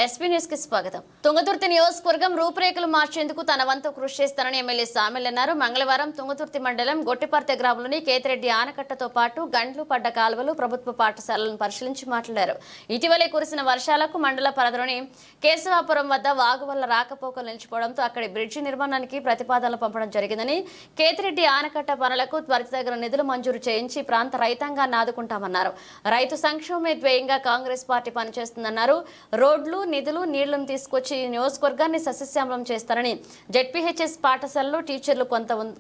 SP news కి స్వాగతం. తుంగతుర్తి నియోజకవర్గం రూపురేఖలు మార్చేందుకు తన వంతు కృషి చేస్తానని ఎమ్మెల్యే సామిల్ అన్నారు. మంగళవారం తుంగతుర్తి మండలం గొట్టిపర్తి గ్రామంలోని కేతిరెడ్డి ఆనకట్టతో పాటు గండ్లు పడ్డ కాలువలు ప్రభుత్వ పాఠశాలలను పరిశీలించి మాట్లాడారు. ఇటీవలే కురిసిన వర్షాలకు మండల పరిధిలోని కేశవాపురం వద్ద వాగు వల్ల రాకపోకలు నిలిచిపోవడంతో అక్కడి బ్రిడ్జి నిర్మాణానికి ప్రతిపాదనలు పంపడం జరిగిందని, కేతిరెడ్డి ఆనకట్ట పనులకు త్వరితగతిన నిధులు మంజూరు చేయించి ప్రాంత రైతాంగాన్ని ఆదుకుంటామన్నారు. రైతు సంక్షేమమే ధ్యేయంగా కాంగ్రెస్ పార్టీ పనిచేస్తుందన్నారు. రోడ్లు, నిధులు, నీళ్లను తీసుకొచ్చి నియోజకవర్గాన్ని సస్యశ్యామలం చేస్తారని, జెడ్పీహెచ్ఎస్ పాఠశాలలో టీచర్లు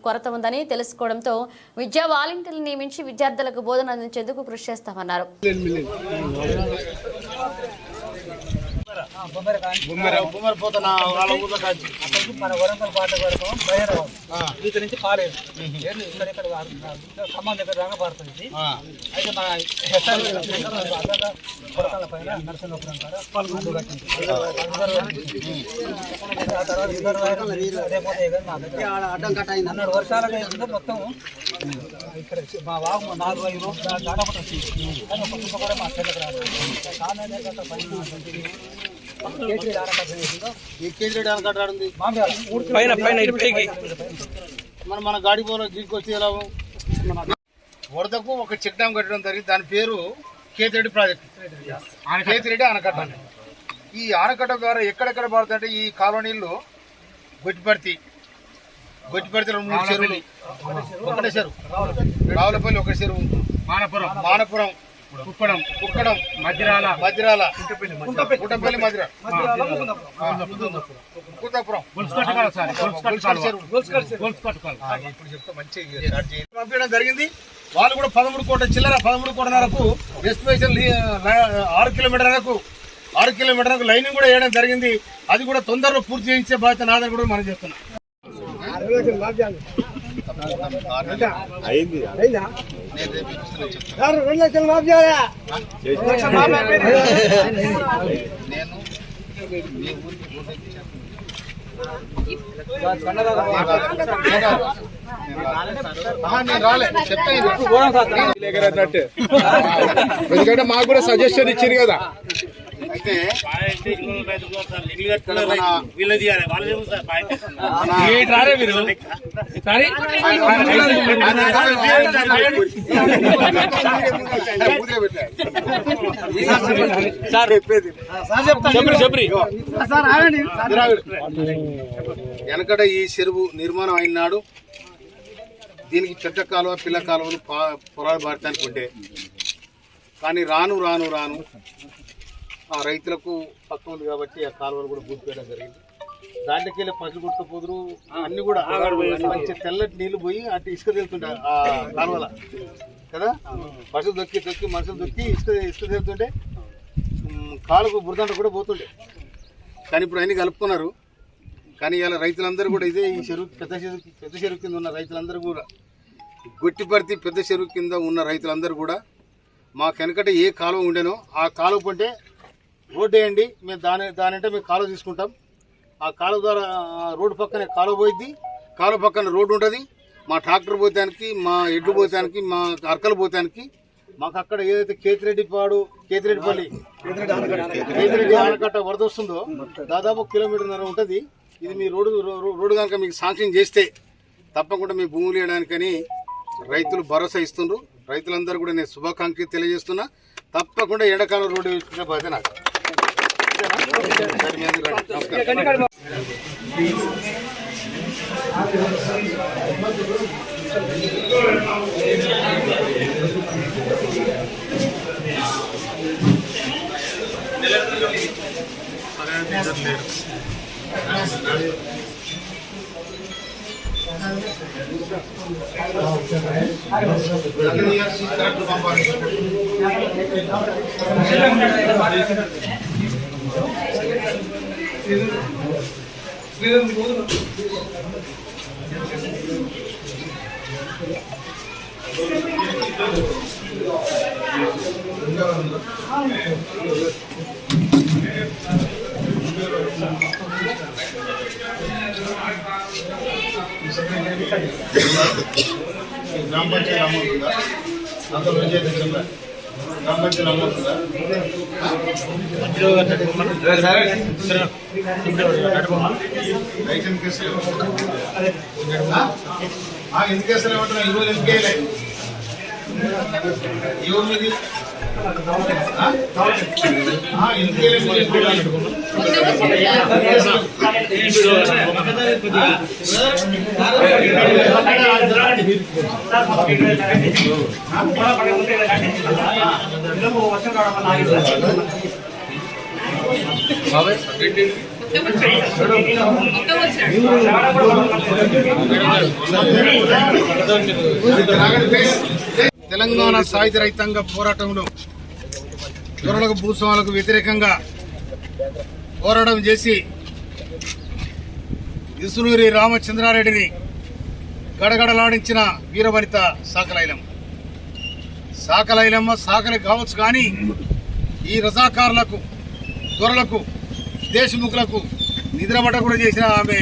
కొరత ఉందని తెలుసుకోవడంతో విద్యా వాలంటీర్లు నియమించి విద్యార్థులకు బోధన అందించేందుకు కృషి చేస్తామన్నారు. నుంచి కాలేదు ఇక్కడ ఖమ్మం దగ్గర దాకా పడుతుంది. అయితే మన పైన నరసింహపురం కాడ అన్నాడు వర్షాలకు అయితే మొత్తం ఇక్కడ మా వాగు 4-5 రోజులు దాటపడి వచ్చింది. కూడా మా చెల్లెకి రాదు. మన గాడి పోలో గీకొచ్చి ఎలా వరదకు ఒక చెక్ డ్యామ్ కట్టడం జరిగింది. దాని పేరు కేతిరెడ్డి ప్రాజెక్ట్, కేతిరెడ్డి ఆనకట్ట. ఈ ఆనకట్ట ద్వారా ఎక్కడెక్కడ పడుతుంటే ఈ కాలనీల్లో గొట్టిపర్తిలో 3 చెరువులు, ఒకటే చెరువు రావులపల్లి, ఒక చెరువు మానపురం, కుక్కడం, మధ్యరాల, గుంటపల్లి, పంపించడం జరిగింది. వాళ్ళు కూడా 13 కోట్ల చిల్లర 13.5 ఎస్టిమేషన్ 6 కిలోమీటర్లకు లైనింగ్ కూడా వేయడం జరిగింది. అది కూడా తొందరలో పూర్తి చేయించే బాధ్యత నాదని కూడా మనం చెప్తున్నాం. ఎందుకంటే మాకు కూడా సజెషన్ ఇచ్చారు కదా. అయితే వెనకడ ఈ చెరువు నిర్మాణం అయినాడు. దీనికి చెట్ట కాలువ, పిల్ల కాలువలు పొలాలు పాడటానికి ఉంటే, కానీ రాను ఆ రైతులకు పక్క ఉంది కాబట్టి ఆ కాలువలు కూడా పూర్తిపోయడం జరిగింది. దాంట్లోకి వెళ్ళి పసులు కొట్టుకుపోదురు అన్ని కూడా మంచి తెల్లటి నీళ్లు పోయి అటు ఇసుక తెలుతుంటాయి ఆ కాలువల కదా. పసులు దొక్కి మనుషులు దొక్కి ఇసుక తెలుతుంటే కాలుకు బురదంట కూడా పోతుండే. కానీ ఇప్పుడు అన్ని కలుపుకున్నారు. కానీ ఇలా రైతులందరూ కూడా ఇదే ఈ చెరువు పెద్ద చెరువు కింద ఉన్న రైతులందరూ కూడా, గొట్టిపర్తి పెద్ద చెరువు కింద ఉన్న రైతులందరూ కూడా మాకు వెనకట ఏ కాలువ ఉండేనో ఆ కాలువ పంటే రోడ్డు వేయండి, మేము దానంటే మేము కాలువ తీసుకుంటాం. ఆ కాలువ ద్వారా రోడ్డు పక్కనే కాలువ పోయిద్ది, కాలువ పక్కన రోడ్డు ఉంటుంది. మా ట్రాక్టర్ పోతానికి, మా ఎడ్లు పోతానికి, మా అరకలు పోతానికి మాకు అక్కడ ఏదైతే కేతిరెడ్డిపల్లి ఆనకట్ట వరద వస్తుందో దాదాపు 1.5 కిలోమీటర్ ఉంటుంది. ఇది మీ రోడ్డు కనుక మీకు శాంక్షన్ చేస్తే తప్పకుండా మీ భూములు వేయడానికని రైతులు భరోసా ఇస్తుండ్రు. రైతులందరూ కూడా నేను శుభాకాంక్షలు తెలియజేస్తున్నా. తప్పకుండా ఎండాకాలం రోడ్డు వేసుకునే బాధ్యత నాకు. గ్రామ పంచాయతీ అమౌంట్ ఉందా? అంత పంచాయతీ ఎందుకు వేస్తారు ఏమంటున్నా ఈరోజు ఎందుకు వేయలే ఎవరు మీది తెలంగాణ సాయుధ రైతాంగ పోరాటంలో దొరలకు భూస్వాములకు వ్యతిరేకంగా పోరాటం చేసి ఇసునూరి రామచంద్రారెడ్డిని గడగడలాడించిన వీరవనిత సాకలైలమ్మ. సాకలైలమ్మ సాకలి కావచ్చు కానీ ఈ రజాకారులకు దొరలకు దేశముఖులకు నిద్రపట్ట కూడా చేసిన ఆమె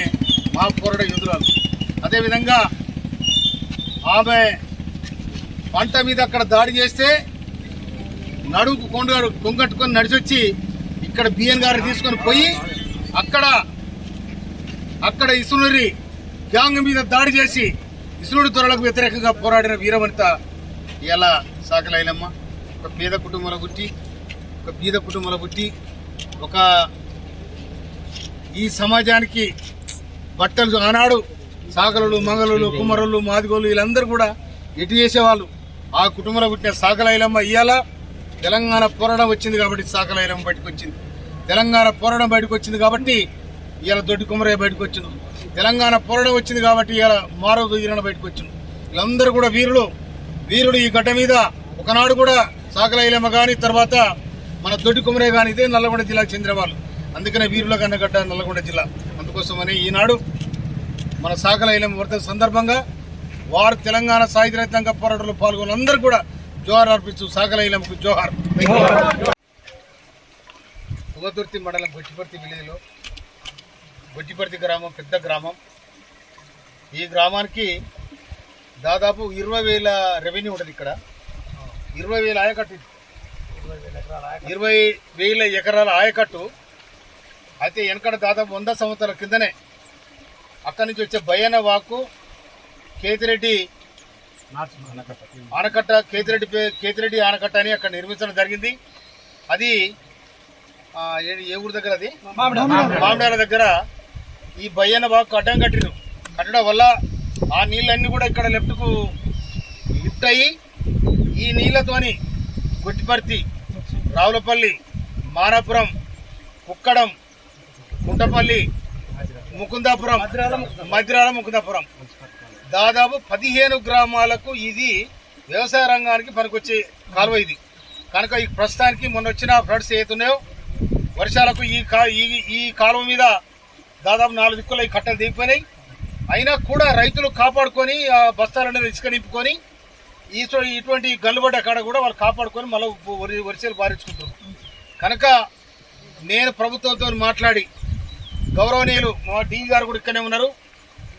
మా పోరాట యోధురాలు. అదేవిధంగా ఆమె పంట మీద అక్కడ దాడి చేస్తే నడువుకు కొంగట్టుకొని నడిచొచ్చి ఇక్కడ బిఎన్ గారిని తీసుకొని పోయి అక్కడ ఇసునూరి గ్యాంగ్ మీద దాడి చేసి ఇసునూరి దొరలకు వ్యతిరేకంగా పోరాడిన వీరవనిత ఇలా సాకలైలమ్మ. ఒక పేద కుటుంబంలో పుట్టి ఒక ఈ సమాజానికి బట్టలు ఆనాడు సాకలు మంగళులు కుమ్మరులు మాదిగోళ్ళు వీళ్ళందరూ కూడా ఎటు చేసేవాళ్ళు. ఆ కుటుంబంలో పుట్టిన సాకలైలమ్మ ఇవాళ తెలంగాణ పోరాటం వచ్చింది కాబట్టి సాకలైలమ్మ బయటకు వచ్చింది. తెలంగాణ పోరాటం బయటకు వచ్చింది కాబట్టి ఇవాళ దొడ్డి కుమ్మరయ్య బయటకు వచ్చిండు. తెలంగాణ పోరాటం వచ్చింది కాబట్టి ఇవాళ మారవ ఈరణ బయటకు వచ్చిండు. వీళ్ళందరూ కూడా వీరుడు ఈ గడ్డ మీద ఒకనాడు కూడా సాకలైలమ్మ కానీ తర్వాత మన దొడ్డి కుమ్మరయ్య కానీ ఇదే నల్లగొండ జిల్లాకు చెందిన వాళ్ళు. అందుకనే వీరుల కన్నగడ్డ నల్లగొండ జిల్లా. అందుకోసమని ఈనాడు మన సాకలైలమ్మ వర్ధంతి సందర్భంగా వారు తెలంగాణ సాయుధ రైతాంగ పోరాటంలో పాల్గొన్న అందరూ కూడా జోహార్ అర్పిస్తూ సాకలైలమ్మకు జోహార్. తుంగతుర్తి మండలం గొట్టిపర్తి విలేజ్లో గొట్టిపర్తి గ్రామం పెద్ద గ్రామం. ఈ గ్రామానికి దాదాపు 20,000 రెవెన్యూ ఉంటుంది. ఇక్కడ 20,000 ఆయకట్టు, 20,000 ఎకరాల ఆయకట్టు. అయితే వెనకడ దాదాపు 100 సంవత్సరాల కిందనే అక్కడి నుంచి వచ్చే బయ్యన వాకు కేతిరెడ్డి ఆనకట్ట కేతిరెడ్డి ఆనకట్ట అని అక్కడ నిర్మించడం జరిగింది. అది ఏ ఊరు దగ్గర? అది మామిడాల దగ్గర ఈ బయ్యన వాకు అడ్డం కట్టడం వల్ల ఆ నీళ్ళన్నీ కూడా ఇక్కడ లెఫ్ట్కు లిఫ్ట్ అయ్యి ఈ నీళ్లతోని గొట్టిపర్తి, రావులపల్లి, మానాపురం, కుక్కడం, కుంటపల్లి, ముకుందాపురం, మద్రాల ముకుందాపురం దాదాపు 15 గ్రామాలకు ఇది వ్యవసాయ రంగానికి పనికొచ్చే కాలువ ఇది. కనుక ఈ ప్రస్తుతానికి మొన్న వచ్చిన ఫ్లడ్స్ ఏతున్నాయో వర్షాలకు ఈ కాలువ మీద దాదాపు 4 దిక్కుల ఈ కట్టలు దిగిపోయినాయి. అయినా కూడా రైతులు కాపాడుకొని ఆ బస్తాలన్నీ ఇసుక నింపుకొని ఇటువంటి గల్లుబడ్డ కాడ కూడా వాళ్ళు కాపాడుకొని మళ్ళీ వర్షాలు పారించుకుంటున్నారు. కనుక నేను ప్రభుత్వంతో మాట్లాడి, గౌరవనీయులు మా డి గారు కూడా ఇక్కడనే ఉన్నారు,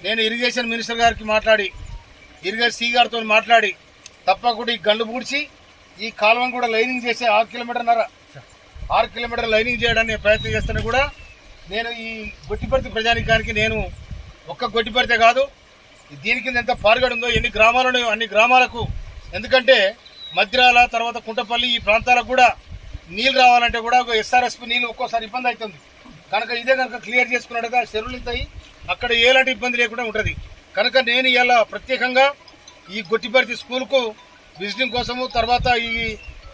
నేను ఇరిగేషన్ మినిస్టర్ గారికి మాట్లాడి, ఇరిగేషన్ సి గారితో మాట్లాడి తప్పకుండా ఈ గండ్లు పూడ్చి ఈ కాలువను కూడా లైనింగ్ చేసి 6 కిలోమీటర్ లైనింగ్ చేయడానికి ప్రయత్నం చేస్తున్నా. కూడా నేను ఈ గొట్టిపర్తి ప్రజానికానికి నేను ఒక్క గొట్టిపర్తే కాదు, దీని కింద ఎంత పారుగడ ఉందో ఎన్ని గ్రామాలను అన్ని గ్రామాలకు, ఎందుకంటే మద్రాల తర్వాత కుంటపల్లి ఈ ప్రాంతాలకు కూడా నీళ్ళు రావాలంటే కూడా ఎస్ఆర్ఎస్పీ నీళ్ళు ఒక్కోసారి ఇబ్బంది అవుతుంది. కనుక ఇదే కనుక క్లియర్ చేసుకున్నట్టుగా చెరువులు ఇస్తాయి, అక్కడ ఎలాంటి ఇబ్బంది లేకుండా ఉంటుంది. కనుక నేను ఇలా ప్రత్యేకంగా ఈ గొట్టిపర్తి స్కూల్కు విజిటింగ్ కోసము, తర్వాత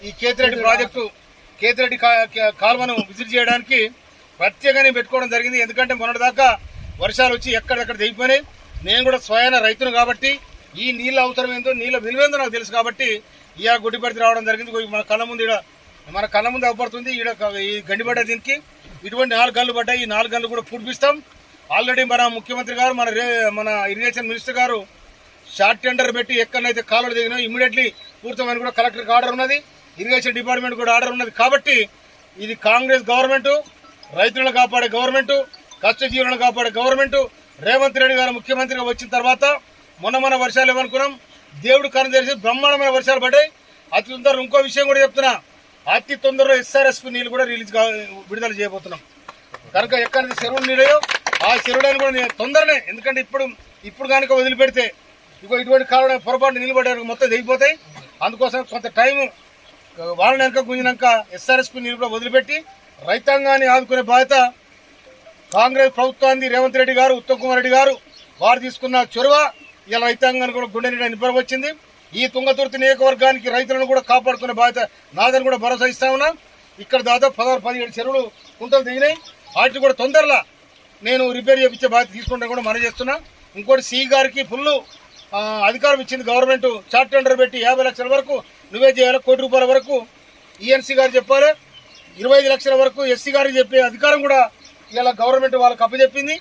ఈ కేతిరెడ్డి ప్రాజెక్టు కేతిరెడ్డి కాలువను విజిట్ చేయడానికి ప్రత్యేకంగా పెట్టుకోవడం జరిగింది. ఎందుకంటే మొన్నటిదాకా వర్షాలు వచ్చి ఎక్కడెక్కడ దిగిపోయినాయి. నేను కూడా స్వయాన రైతును కాబట్టి ఈ నీళ్ళ అవసరం ఏందో, నీళ్ళ విలువేందో నాకు తెలుసు కాబట్టి ఇలా గొట్టిపర్తి రావడం జరిగింది. మన కళ్ళ ముందు అవపడుతుంది ఈ గండిపడ్డ దీనికి ఇటువంటి 4 గంటలు పడ్డాయి. ఈ 4 గంటలు కూడా పూడ్పిస్తాం. ఆల్రెడీ మన ముఖ్యమంత్రి గారు మన ఇరిగేషన్ మినిస్టర్ గారు షార్ట్ టెండర్ పెట్టి ఎక్కడైతే కాలువలు దిగినా ఇమ్మీడియట్లీ పూర్తమని కూడా కలెక్టర్కి ఆర్డర్ ఉన్నది, ఇరిగేషన్ డిపార్ట్మెంట్ కూడా ఆర్డర్ ఉన్నది. కాబట్టి ఇది కాంగ్రెస్ గవర్నమెంట్, రైతులను కాపాడే గవర్నమెంట్, కష్టజీవులను కాపాడే గవర్నమెంట్. రేవంత్ రెడ్డి గారు ముఖ్యమంత్రిగా వచ్చిన తర్వాత మొన్న వర్షాలు ఏమనుకున్నాం, దేవుడు కన్ను తెరిచి బ్రహ్మాండమైన వర్షాలు పడ్డాయి. అతి తొందరలో ఇంకో విషయం కూడా చెప్తున్నా, అతి తొందరలో ఎస్ఆర్ఎస్పీ నీళ్ళు కూడా విడుదల చేయబోతున్నాం. కనుక ఎక్కడి చెరువులు నీళ్ళయో ఆ చెరువులను కూడా తొందరనే, ఎందుకంటే ఇప్పుడు కనుక వదిలిపెడితే ఇటువంటి కాలం పొరపాటు నిలబడ్డానికి మొత్తం దిగిపోతాయి. అందుకోసం కొంత టైం వాళ్ళని వెనక గుంజినాక ఎస్ఆర్ఎస్పీ నీళ్ళు కూడా వదిలిపెట్టి రైతాంగాన్ని ఆదుకునే బాధ్యత కాంగ్రెస్ ప్రభుత్వాన్ని రేవంత్ రెడ్డి గారు, ఉత్తమ్ కుమార్ రెడ్డి గారు వారు తీసుకున్న చొరవ ఇలా రైతాంగాన్ని కూడా గుండె నిండా నింపడం వచ్చింది. ఈ తుంగతుర్తి నియోజకవర్గానికి రైతులను కూడా కాపాడుకునే బాధ్యత నాదని కూడా భరోసా ఇస్తా ఉన్నా. ఇక్కడ దాదాపు 16-17 చెరువులు కుంటలు దిగినాయి. వాటిని కూడా తొందరలో నేను రిపేర్ చేయించే బాధ్యత తీసుకుంటే కూడా మనం చేస్తున్నా. ఇంకోటి సి గారికి ఫుల్ అధికారం ఇచ్చింది గవర్నమెంట్. చార్ట్ టెండర్ పెట్టి 50 లక్షల వరకు నువ్వే చేయాలి, కోటి రూపాయల వరకు ఈఎన్సీ గారు చెప్పాలి, 25 లక్షల వరకు ఎస్సీ గారికి చెప్పే అధికారం కూడా ఇలా గవర్నమెంట్ వాళ్ళకి అప్పచెప్పింది.